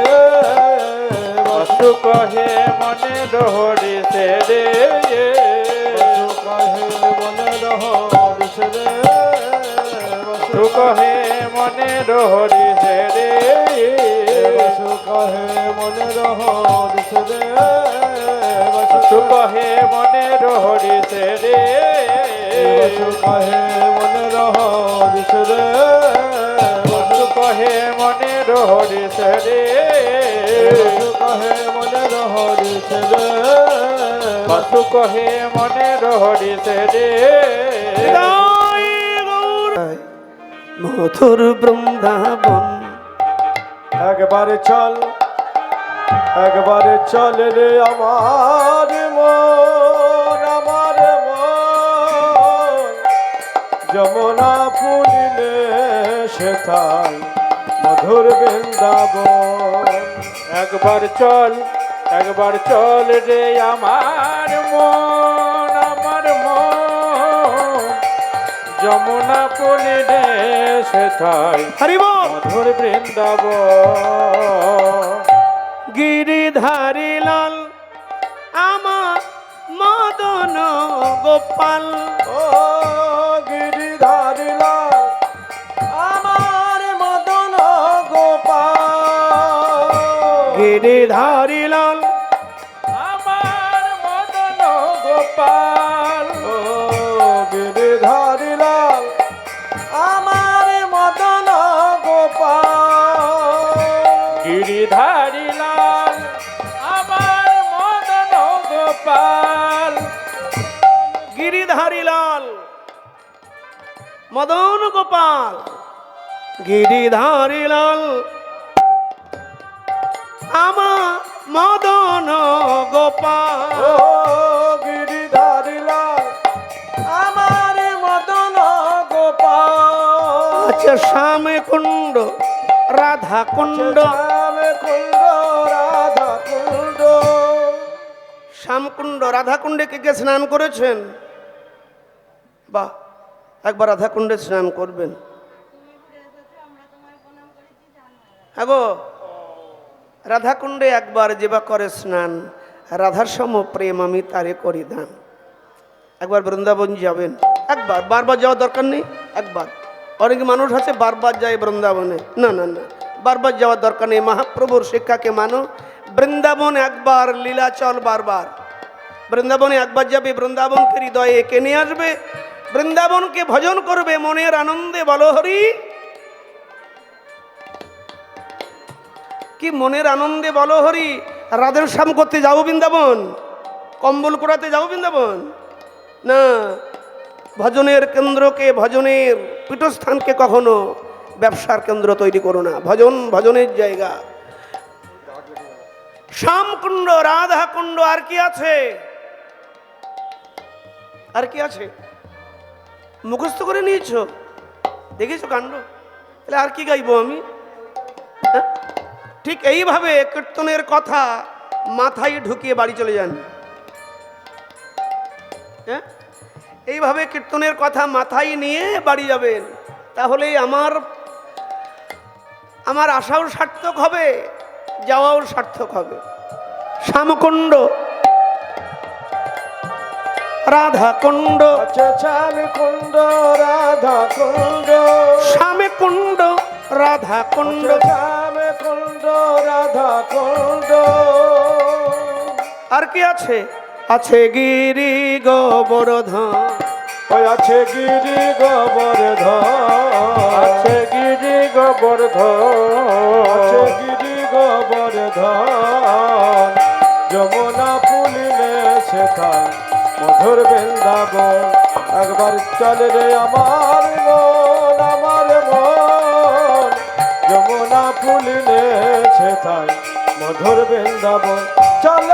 বাসু কহে মনের হরিষে রে, বাসো কহে মনের হরিষে রে বাসু কহে মনের হরিষে রে, বাসো কহে মনের হরিষে রে বাসু কহে মনের হরিষে রে, বাসো কহে মনের হরিষে রে বাসু কহে মনের হরিষে রে, বাসো কহে মনের হরিষে রে বাসু কহে মনের হরিষে রে। মধুর বৃন্দাবন। একবারে চল, একবারে চল রে আমার মন, আমার মন যমুনা ফুলিলে সেথায় মধুর বৃন্দাবন। একবার চল, একবার চল রে আমার মন, আমার মন যমুনা পলিলে সেথায় হরি বল। মধুর বৃন্দাবন। গিরিধারী লাল আমার মদন গোপাল, ও গিরিধারী লাল আমার মদন গোপাল, গিরিধারী লাল আমার মদন গোপাল, ও গিরিধারী লাল আমার মদন গোপাল, গিরিধারী লাল আমার মদন গোপাল, গিরিধারী লাল মদন গোপাল, গিরিধারী লাল আমার মদন গোপাল। ও গিরিধারী লাল আমার মদন গোপাল, আচ্ছা, শ্যামে কুণ্ড রাধা কুণ্ড, শ্যামে কুণ্ড রাধা কুণ্ড, শ্যামকুণ্ড রাধা কুণ্ডে কে কে স্নান করেছেন? বাহ, একবার রাধা কুণ্ডে স্নান করবেন। হ্যাঁ গো, রাধা কুণ্ডে একবার যেবা করে স্নান, রাধার সম প্রেম আমি তারে করি দান। একবার বৃন্দাবন যাবেন, একবার, বারবার যাওয়ার দরকার নেই, একবার। অনেক মানুষ আছে বারবার যায় বৃন্দাবনে, না না না, বারবার যাওয়ার দরকার নেই। মহাপ্রভুর শিক্ষাকে মানো। বৃন্দাবন একবার, লীলাচল বারবার। বৃন্দাবনে একবার যাবে, বৃন্দাবনকে হৃদয়ে এঁকে নিয়ে আসবে, বৃন্দাবনকে ভজন করবে মনের আনন্দে। বলো হরি কি মনের আনন্দে, বলো হরি। রাধের শ্যাম করতে যাবো বৃন্দাবন, কম্বল কুড়াতে যাবো বৃন্দাবন না। ভজনের কেন্দ্রকে, ভজনের পীঠস্থানকে কখনো ব্যবসার কেন্দ্র তৈরি করো না। ভজন ভজনের জায়গা। শ্যামকুণ্ড, রাধা কুণ্ড, আর কি আছে? আর কি আছে? মুখস্থ করে নিয়েছো, দেখেছো কাণ্ড? তাহলে আর কি গাইবো আমি? ঠিক এইভাবে কীর্তনের কথা মাথায় ঢুকিয়ে বাড়ি চলে যান। হ্যাঁ, এইভাবে কীর্তনের কথা মাথায় নিয়ে বাড়ি যাবেন, তাহলেই আমার আশাও সার্থক হবে, যাওয়াও সার্থক হবে। শ্যামকুণ্ড রাধাকুণ্ড, আচ্ছা শ্যামকুণ্ড রাধাকুণ্ড, শ্যামকুণ্ড রাধাকুণ্ড, শ্যামকুণ্ড রাধাকুণ্ড। আর কি আছে? আছে গিরি গোবর্ধন, ওই আছে গিরি গোবর্ধন, আছে গিরি গোবর্ধন, আছে গিরি গোবর্ধন। যমুনা ফুলিলে সেখানে মধুর বৃন্দাবন। একবার চল রে আমার মন, আমার মন, যমুনা ফুলিলে সেখানে মধুর বৃন্দাবন। চল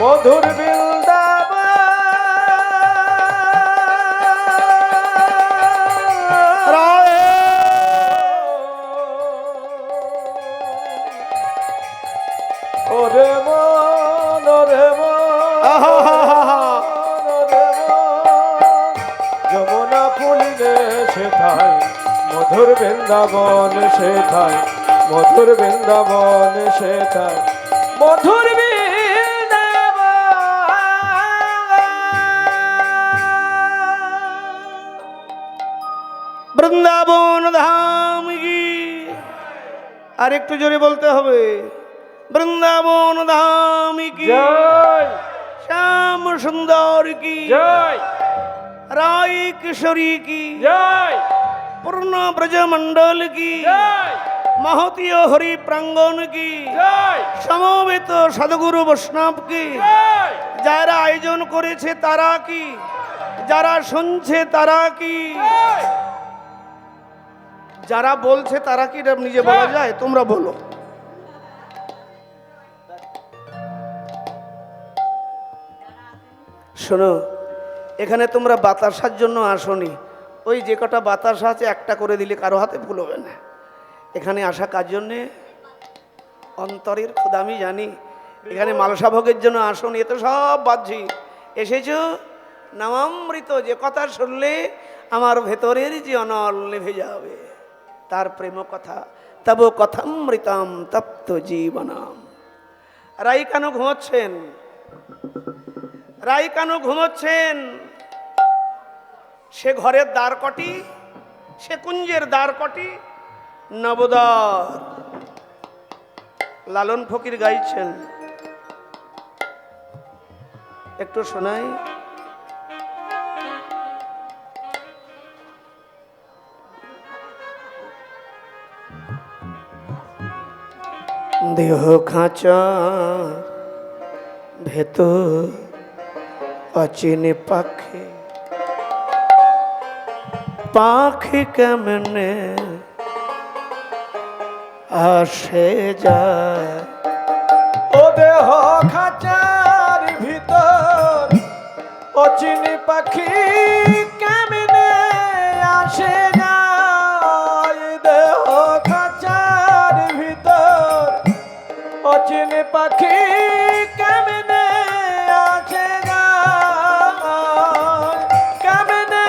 মধুর বৃন্দাবন। ওরে মন, ওরে মন, ওরে মন, যমুনা ফুলিলে সেথায় মধুর বৃন্দাবন, সেথায় মধুর বৃন্দাবন, সেথায় মধুর বৃন্দাবন ধাম কি। আর একটু জোরে বলতে হবে, বৃন্দাবন ধাম কি জয়, শ্যাম সুন্দর কি জয়, রায় কিশোরী কি জয়, পূর্ণ ব্রজমণ্ডল কি জয়, মহতীয় হরি প্রাঙ্গণ কি জয়, সমবেত সদগুরু বৈষ্ণব কি। জয়, যারা আয়োজন করেছে তারা কি, যারা শুনছে তারা কি, জয়। যারা বলছে তারা কি, এটা নিজে বলা যায়? তোমরা বলো। শোনো, এখানে তোমরা বাতাসার জন্য আসনি। ওই যে কটা বাতাসা আছে একটা করে দিলে কারো হাতে ভুল হবে না। এখানে আসা কার জন্যে? অন্তরের খোদা আমি জানি। এখানে মালসা ভোগের জন্য আসনি, এ তো সব বাহ্যিক। এসেছো নামামৃত, যে কথা শুনলে আমার ভেতরের যে অনল নিভে যাবে, তার প্রেম কথা। তব কথামৃতম তপ্ত জীবনাম। রাই কেন ঘুমোচ্ছেন? রাই কেন ঘুমোচ্ছেন? সে ঘরের দ্বার কটি, সে কুঞ্জের দ্বার কটি? নবদ্বার। লালন ফকির গাইছেন, একটু শোনাই। দেহ খাঁচা ভেতর অচিনে পাখি, পাখি কেমনে আসে যায়। ও দেহ খাঁচার ভিতর অচিনি পাখি কেমনে আসে যায়। দেহ খাঁচার ভিতর অচিনি পাখি কেমনে আসে যায়, কেমনে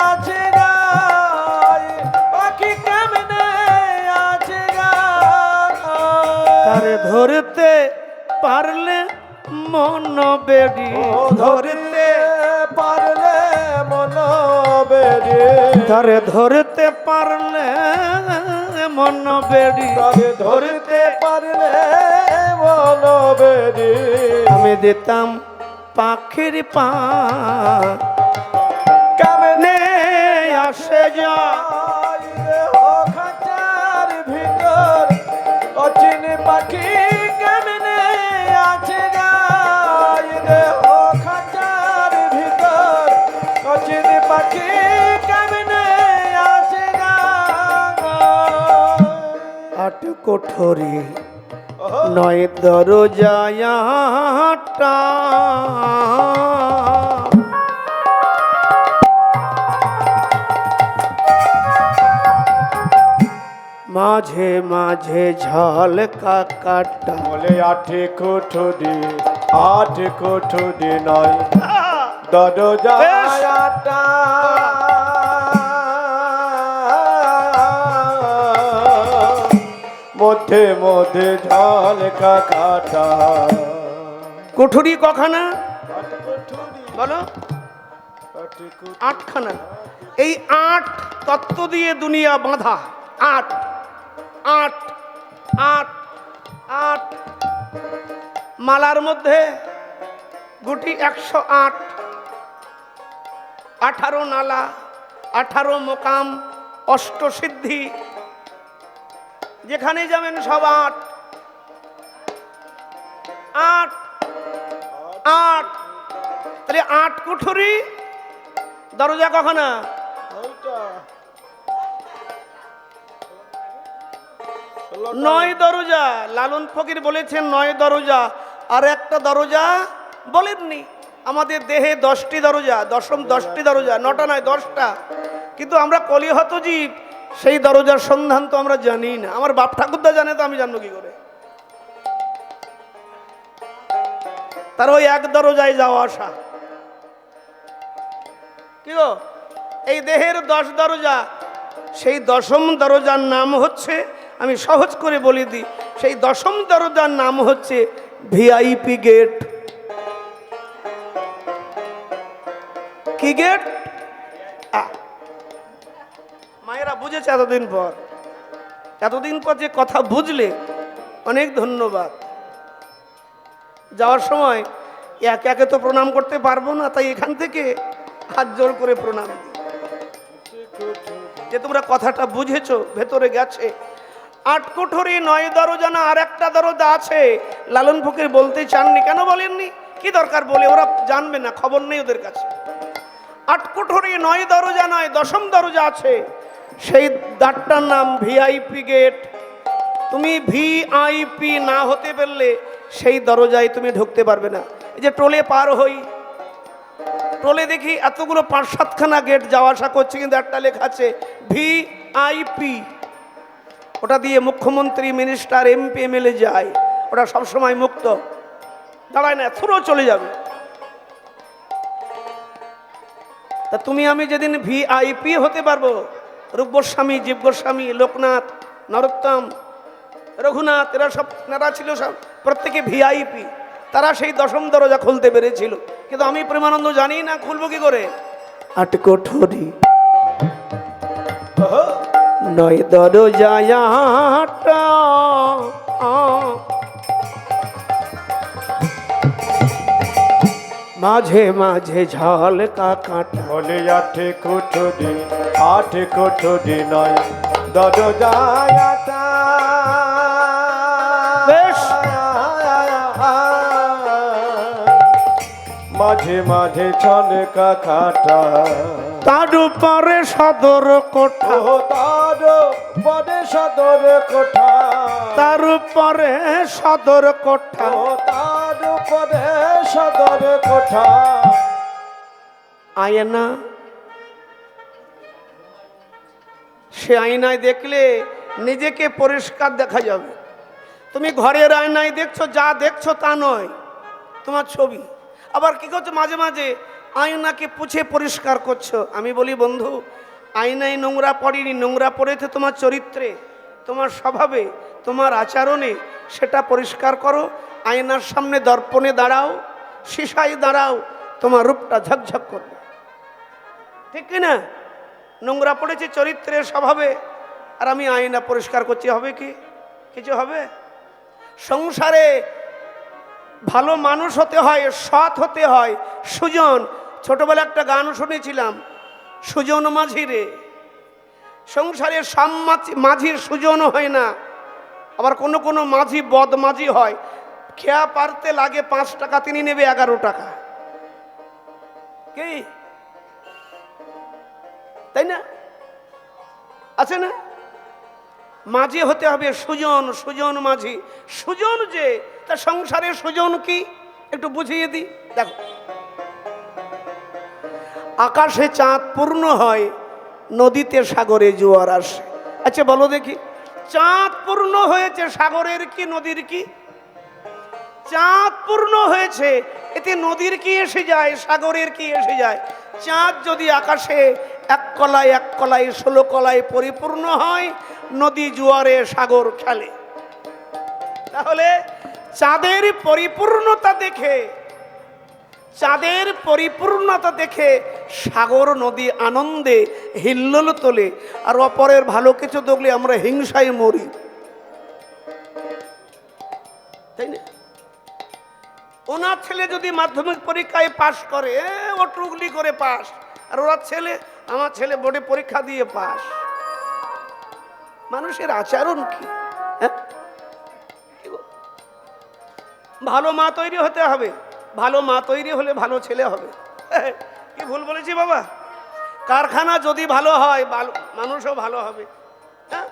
আসে যায়, পাখি কেমনে আসে যায়। তারে ধরতে পারলে মন বেড়ি, ধরতে পারলে মন বেড়ে, তারে ধরতে পারলে মন বেড়ি, তারে ধরতে পারলে মন বেড়ে। আমি দিতাম পাখির পা কেমনে আসে যায়। দেহ খাঁচা কোঠরি নয় দরজায়াটা মাঝে মাঝে ঝলকা কাটা বলে আটে কোঠরি নয় দরজাটা মধ্যে মধ্যে ঝলকা কাটা কোঠরি কখানা বলো আটখানা এই আট তত্ত্ব দিয়ে দুনিয়া বাঁধা আট আট আট আট মালার মধ্যে গুটি 108 18 নালা 18 মোকাম অষ্টসিদ্ধি যেখানে যাবেন সব আট আট আট তাহলে আট কুঠুরি দরজা কখনা নয় দরজা লালন ফকির বলেছেন 9 দরজা আর একটা দরজা বলেননি আমাদের দেহে 10টি দরজা দশম 10টি দরজা 9টা নয় 10টা কিন্তু আমরা কলিহত জীব সেই দরজার সন্ধান তো আমরা জানি না আমার বাপ ঠাকুরদা জানে তো আমি জানবো কি করে তার ওই এক দরজায় যাওয়া আসা কি গো এই দেহের 10 দরজা সেই দশম দরজার নাম হচ্ছে আমি সহজ করে বলে দিই সেই দশম দরজার নাম হচ্ছে ভিআইপি গেট কি গেট মায়েরা বুঝেছে এতদিন পর যে কথা বুঝলে অনেক ধন্যবাদ যাওয়ার সময় একে একে তো প্রণাম করতে পারবো না তাই এখান থেকে হাত জোর করে প্রণাম দিই যে তোমরা কথাটা বুঝেছো ভেতরে গেছে 8 কোঠরি 9 দরজা না আর একটা দরজা আছে লালন ফকির বলতে চাননি কেন বলেননি কি দরকার বলে ওরা জানবে না খবর নেই ওদের কাছে 8 কোঠরি 9 দরজা নয় দশম দরজা আছে সেই দ্বারটার নাম ভিআইপি গেট তুমি ভিআইপি না হতে পারলে সেই দরজায় তুমি ঢুকতে পারবে না এই যে টোলে পার হই টোলে দেখি এতগুলো 5-7খানা গেট যাওয়া আসা করছে কিন্তু একটা লেখা আছে ভিআইপি ওটা দিয়ে মুখ্যমন্ত্রী মিনিস্টার এমপি এমএলএ যায় ওটা সবসময় মুক্ত দাঁড়ায় না থুরো চলে যাবে তা তুমি আমি যেদিন ভিআইপি হতে পারবো রূপ গোস্বামী জীব গোস্বামী লোকনাথ নরোত্তম রঘুনাথ এরা সব নেতা ছিল সব প্রত্যেকে ভিআইপি তারা সেই দশম দরজা খুলতে পেরেছিল কিন্তু আমি প্রেমানন্দ জানি না খুলবো কি করে 8 কোঠরি 9 দরজাটা মাঝে মাঝে ঝলকা কাটা বলে আটে কোঠরি নয় দরজাটা বেশ মাঝে মাঝে ঝলকা কাটা তার উপরে সদর কোঠা ও তার পরে সদর কোঠা তার উপরে সদর কোঠা ও তার পরে সদর কোঠা আয়না সে আয়নায় দেখলে নিজেকে পরিষ্কার দেখা যাবে তুমি ঘরের আয়নায় দেখছো যা দেখছো তা নয় তোমার ছবি আবার কি করছো মাঝে মাঝে আয়নাকে পুছে পরিষ্কার করছো আমি বলি বন্ধু আয়নায় নোংরা পড়েনি নোংরা পড়েছে তোমার চরিত্রে তোমার স্বভাবে তোমার আচরণে সেটা পরিষ্কার করো আয়নার সামনে দর্পণে দাঁড়াও সিসায় দাঁড়াও তোমার রূপটা ঝকঝক করবে ঠিক কিনা নোংরা পড়েছে চরিত্রের স্বভাবে আর আমি আয়না পরিষ্কার করছি হবে কি কিছু হবে সংসারে ভালো মানুষ হতে হয় সৎ হতে হয় সুজন ছোটবেলা একটা গান শুনেছিলাম সুজন মাঝি রে সংসারে সব মাঝির সুজন হয় না আবার কোনো কোনো মাঝি বদমাঝি হয় খেয়া পারতে লাগে 5 টাকা তিনি নেবে 11 টাকা কি তাই না আছে না মাঝি হতে হবে সুজন, সুজন মাঝি। সুজন যে, তা সংসারে সুজন কি একটু বুঝিয়ে দিই। দেখো, আকাশে চাঁদ পূর্ণ হয়, নদীতে সাগরে জোয়ার আসে। আচ্ছা বলো দেখি, চাঁদ পূর্ণ হয়েছে, সাগরের কি নদীর কি? চাঁদ পূর্ণ হয়েছে, এতে নদীর কি এসে যায়, সাগরের কি এসে যায়? চাঁদ যদি আকাশে এক কলায় 16 কলায় পরিপূর্ণ হয়, নদী জোয়ারে সাগর খেলে। তাহলে চাঁদের পরিপূর্ণতা দেখে, চাঁদের পরিপূর্ণতা দেখে সাগর নদী আনন্দে হিল্লোল তোলে। আর অপরের ভালো কিছু দেখলে আমরা হিংসায় মরি, তাই না? ওনার ছেলে যদি মাধ্যমিক পরীক্ষায় পাশ করে, ও টুকলি করে পাস, আর ওরা ছেলে, আমার ছেলে বোর্ডে পরীক্ষা দিয়ে পাস। মানুষের আচরণ কি? হ্যাঁ, ভালো মা তৈরি হতে হবে, ভালো মা তৈরি হলে ভালো ছেলে হবে। কি ভুল বলেছি বাবা? কারখানা যদি ভালো হয়, মানুষও ভালো হবে। হ্যাঁ,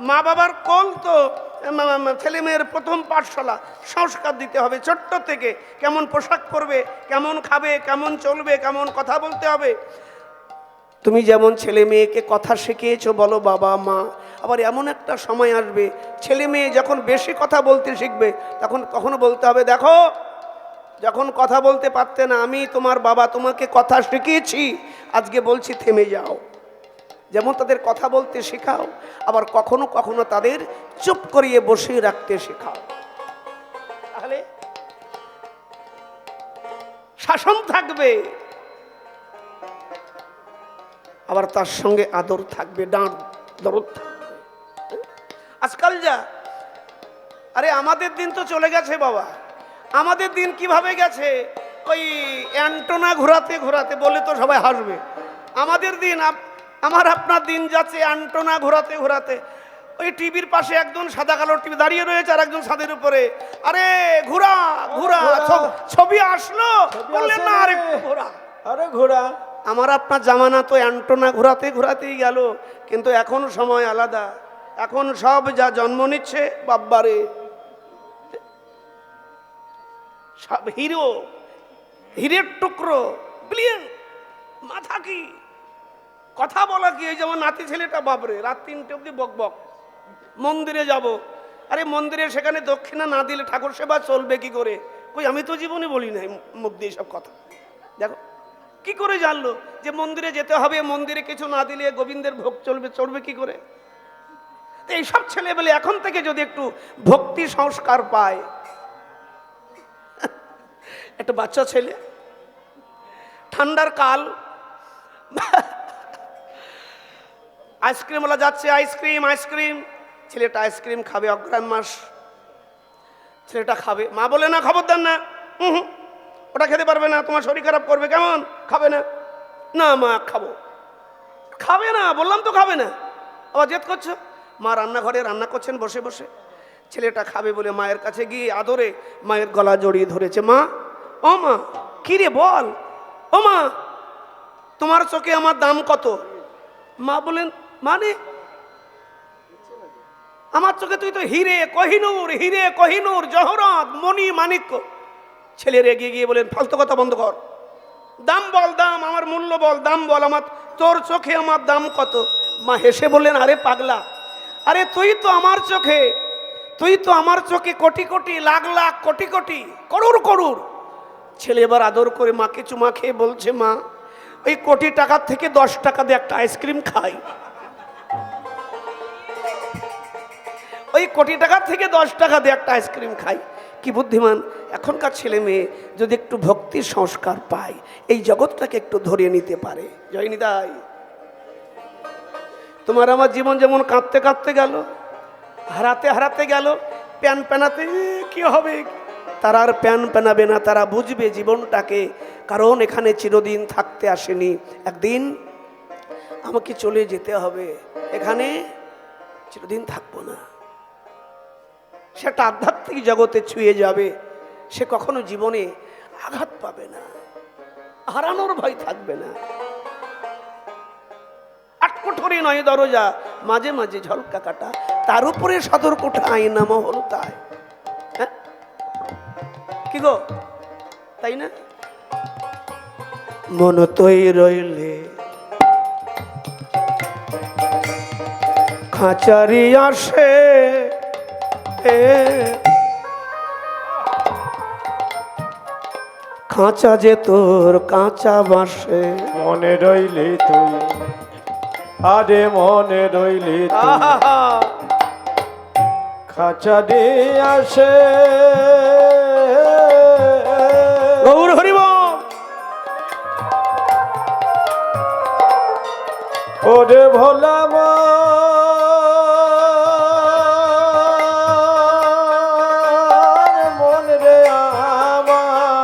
মা বাবার কোল তো ছেলে মেয়ের প্রথম পাঠশালা। সংস্কার দিতে হবে ছোট্ট থেকে, কেমন পোশাক পরবে, কেমন খাবে, কেমন চলবে, কেমন কথা বলতে হবে। তুমি যেমন ছেলে মেয়েকে কথা শিখিয়েছো, বলো বাবা মা, আবার এমন একটা সময় আসবে ছেলে মেয়ে যখন বেশি কথা বলতে শিখবে, তখন কখনো বলতে হবে, দেখো যখন কথা বলতে পারতে না, আমি তোমার বাবা তোমাকে কথা শিখিয়েছি, আজকে বলছি থেমে যাও। যেমন তাদের কথা বলতে শেখাও, আবার কখনো কখনো তাদের চুপ করিয়ে বসিয়ে রাখতে শেখাও। তাহলে শাসন থাকবে, আবার তার সঙ্গে আদর থাকবে, ডাঁট দরদ থাকবে। আজকাল যা, আরে আমাদের দিন তো চলে গেছে বাবা। আমাদের দিন কিভাবে গেছে? ওই অ্যান্টোনা ঘোরাতে ঘোরাতে, বলে তো সবাই হাসবে। আমাদের দিন, আমার আপনার দিন যাচ্ছে অ্যান্টোনা ঘোরাতে ঘোরাতে। ওই টিভির পাশে একজন সাদা কালো টিভি দাঁড়িয়ে রয়েছে, আর একজন ছাদের উপরে, আরে ঘোরা ঘোরা, ছবি আসলো, বললেন না আরে ঘোরা, আরে ঘোড়া। আমার আপনার জামানা তো অ্যান্টোনা ঘোরাতে ঘোরাতেই গেল, কিন্তু এখন সময় আলাদা। এখন সব যা জন্ম নিচ্ছে, বাব্বারে সব হিরো, হীরের টুকরো, ব্রিলিয়ান্ট, মাথা কি, কথা বলা কি। এই যেমন নাতি ছেলেটা, বাবরে রাত 3টে অব্দি বক বক, মন্দিরে যাব। আরে মন্দিরে সেখানে দক্ষিণা না দিলে ঠাকুর সেবা চলবে কি করে? কই, আমি তো জীবনে বলি নাই মুখ দিয়ে সব কথা। দেখো কি করে জানলো যে মন্দিরে যেতে হবে, মন্দিরে কিছু না দিলে গোবিন্দের ভোগ চলবে কি করে? তো এইসব ছেলেবেলে এখন থেকে যদি একটু ভক্তি সংস্কার পায়, একটা বাচ্চা ছেলে, ঠান্ডার কাল, আইসক্রিমওয়ালা যাচ্ছে, আইসক্রিম আইসক্রিম, ছেলেটা আইসক্রিম খাবে, অগ্রহায়ণ মাস, ছেলেটা খাবে। মা বলে না, খবরদার না, ওটা খেতে পারবে না, তোমার শরীর খারাপ করবে। কেমন, খাবে না? না মা খাবো। খাবে না, বললাম তো খাবে না, আবার জেদ করছো। মা রান্নাঘরে রান্না করছেন বসে বসে, ছেলেটা খাবে বলে মায়ের কাছে গিয়ে আদরে মায়ের গলা জড়িয়ে ধরেছে। মা, ও মা, কি রে বল, ও মা, তোমার চোখে আমার দাম কত? মা বলেন, মানে আমার চোখে তুই তো হিরে কোহিনূর, হিরে কোহিনূর, জহরত, মণি মাণিক্য। ছেলের এগিয়ে গিয়ে বলেন, ফালতু কথা বন্ধ কর, দাম বল, দাম, আমার মূল্য বল, দাম বল, আমার তোর চোখে আমার দাম কত? মা হেসে বললেন, আরে পাগলা, আরে তুই তো আমার চোখে কোটি কোটি, লাখ লাখ, কোটি কোটি, করুর করুর। ছেলে এবার আদর করে মাকে চুমা খেয়ে বলছে, মা ওই কোটি টাকার থেকে 10 টাকা দিয়ে একটা আইসক্রিম খাই, ওই কোটি টাকার থেকে 10 টাকা দিয়ে একটা আইসক্রিম খাই। কি বুদ্ধিমান এখনকার ছেলে মেয়ে, যদি একটু ভক্তির সংস্কার পায়, এই জগৎটাকে একটু ধরিয়ে নিতে পারে। জয় নিতাই। তোমার আমার জীবন যেমন কাঁদতে কাঁদতে গেল, হারাতে হারাতে গেল, প্যান প্যানাতে কি হবে, তারা আর প্যান প্যানাবে না, তারা বুঝবে জীবনটাকে, কারণ এখানে চিরদিন থাকতে আসেনি, একদিন আমাকে চলে যেতে হবে, এখানে চিরদিন থাকবো না। সেটা আধ্যাত্মিক জগতে ছুঁয়ে যাবে, সে কখনো জীবনে আঘাত পাবে না, হারানোর ভয় থাকবে না। এক কোঠরি নয় দরজা, মাঝে মাঝে ঝলকা কাটা, তার উপরে সদর কোঠা আয়না মহল তাই, হ্যাঁ? কি গো, তাই না? মন তৈ রইলে খাঁচারি আসে, খাঁচা যে তোর কাঁচা বাসে। মনে রইলি তুই, আরে মনে রইলি তুই, আহা, খাঁচা দিয়ে আসে। গৌর হরিব ওরে ভোলা মন রে আমার,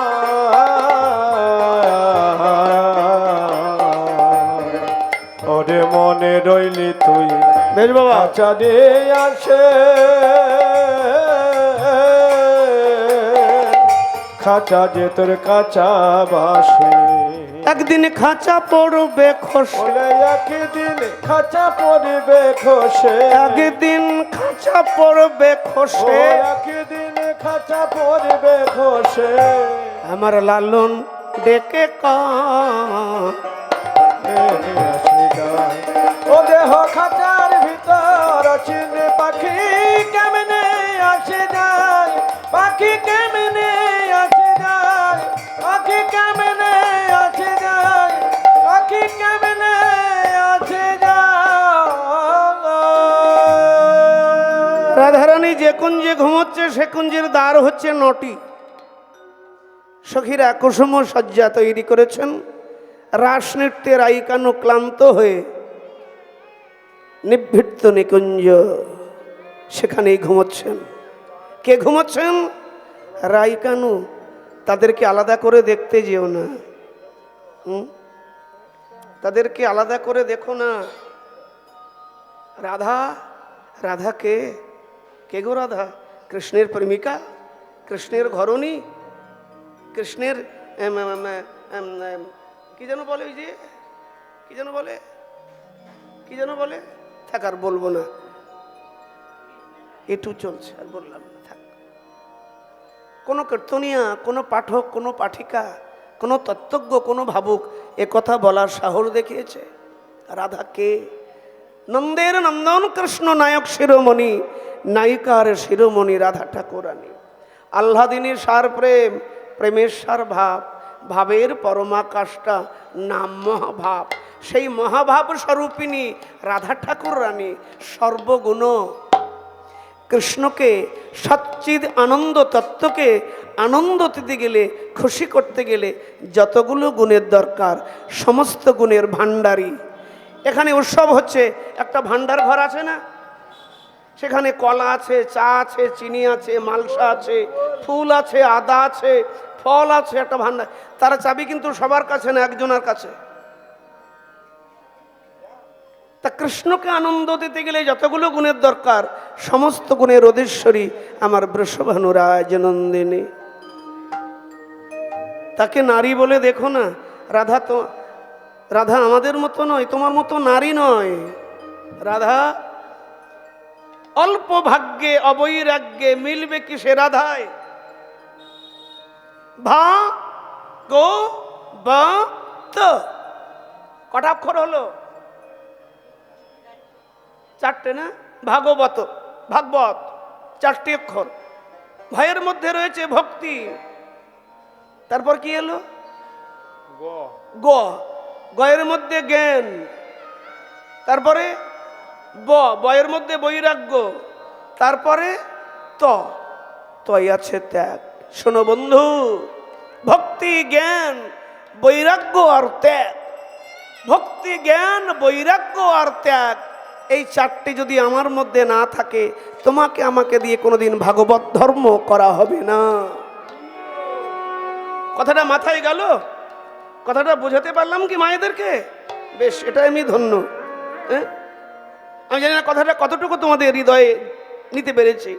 ওরে মনে রইলি তুই, বেশ বাবা, খাঁচা দিয়ে আসে, খাঁচা যে তোর কাঁচা বাসে। একদিন খাঁচা পড়বে খসে, বলে একদিন খাঁচা পড়বে খসে, একদিন খাঁচা পড়বে ও খসে, একদিন খাঁচা পড়বে খসে। আমার লালন ডেকে কান, ও দেহ খাঁচার ভিতর চিনে পাখি কেমনে আসে যায়, পাখি কেমনে আসে যায়, পাখি কেমনে আসে যায়, পাখি কেমনে আসে যায়। রাধারানী যে কুঞ্জে ঘুমোচ্ছে সে কুঞ্জের দ্বার হচ্ছে 9টি। সখীরা কুসুম সজ্জা তৈরি করেছেন, রাস নৃত্যের আইকানু ক্লান্ত হয়ে নিভৃত নিকুঞ্জ সেখানেই ঘুমোচ্ছেন। কে ঘুমোচ্ছেন? রাইকানু। তাদেরকে আলাদা করে দেখতে যেও না, তাদেরকে আলাদা করে দেখো না। রাধা, রাধা কে? কে গো রাধা? কৃষ্ণের প্রেমিকা, কৃষ্ণের ঘরণী, কৃষ্ণের কি যেন বলে, ওই যে কি যেন বলে, কি যেন বলে, থাক আর বলবো না, এটু চলছে আর বললাম না, থাক। কোনো কীর্তনিয়া, কোনো পাঠক, কোনো পাঠিকা, কোনো তত্ত্বজ্ঞ, কোনো ভাবুক এ কথা বলার সাহস দেখিয়েছে? রাধা কে? নন্দের নন্দন কৃষ্ণ নায়ক শিরোমণি, নায়িকার শিরোমণি রাধা ঠাকুরানী। আহ্লাদিনীর সার প্রেম, প্রেমের সার ভাব, ভাবের পরমাকাশটা নাম মহাভাব। সেই মহাভাব স্বরূপিণী রাধা ঠাকুর রানী সর্বগুণ। কৃষ্ণকে সচ্চিদ আনন্দ তত্ত্বকে আনন্দ দিতে গেলে, খুশি করতে গেলে যতগুলো গুণের দরকার সমস্ত গুণের ভাণ্ডারী। এখানে উৎসব হচ্ছে, একটা ভাণ্ডার ঘর আছে না, সেখানে কলা আছে, চা আছে, চিনি আছে, মালসা আছে, ফুল আছে, আদা আছে, ফল আছে, একটা ভাণ্ডার। তার চাবি কিন্তু সবার কাছে না, একজনের কাছে। তা কৃষ্ণকে আনন্দ দিতে গেলে যতগুলো গুণের দরকার সমস্ত গুণের অধীশ্বরী আমার বৃষভানু রাজনন্দিনী। তাকে নারী বলে দেখো না। রাধা তো, রাধা আমাদের মতো নয়, তোমার মতো নারী নয়। রাধা অল্প ভাগ্যে অবৈরাগ্যে মিলবে কি সে রাধায়? ভা গো বা ত, কটা অক্ষর হলো? 4টে না? ভাগবত, ভাগবত 4টি অক্ষর। ভয়ের মধ্যে রয়েছে ভক্তি। তারপর কি এলো? গ, গয়ের মধ্যে জ্ঞান। তারপরে ব, বয়ের মধ্যে বৈরাগ্য। তারপরে ত, তয় আছে ত্যাগ। শোনো বন্ধু, ভক্তি, জ্ঞান, বৈরাগ্য আর ত্যাগ, ভক্তি, জ্ঞান, বৈরাগ্য আর ত্যাগ, এই 4টি যদি আমার মধ্যে না থাকে তোমাকে আমাকে দিয়ে কোনোদিন ভাগবত ধর্ম করা হবে না। কথাটা মাথায় গেল? কথাটা বোঝাতে পারলাম কি মায়েদেরকে? বেশ, এটাই আমি ধন্য। হ্যাঁ, আমি জানি না কথাটা কতটুকু তোমাদের হৃদয়ে নিতে পেরেছি।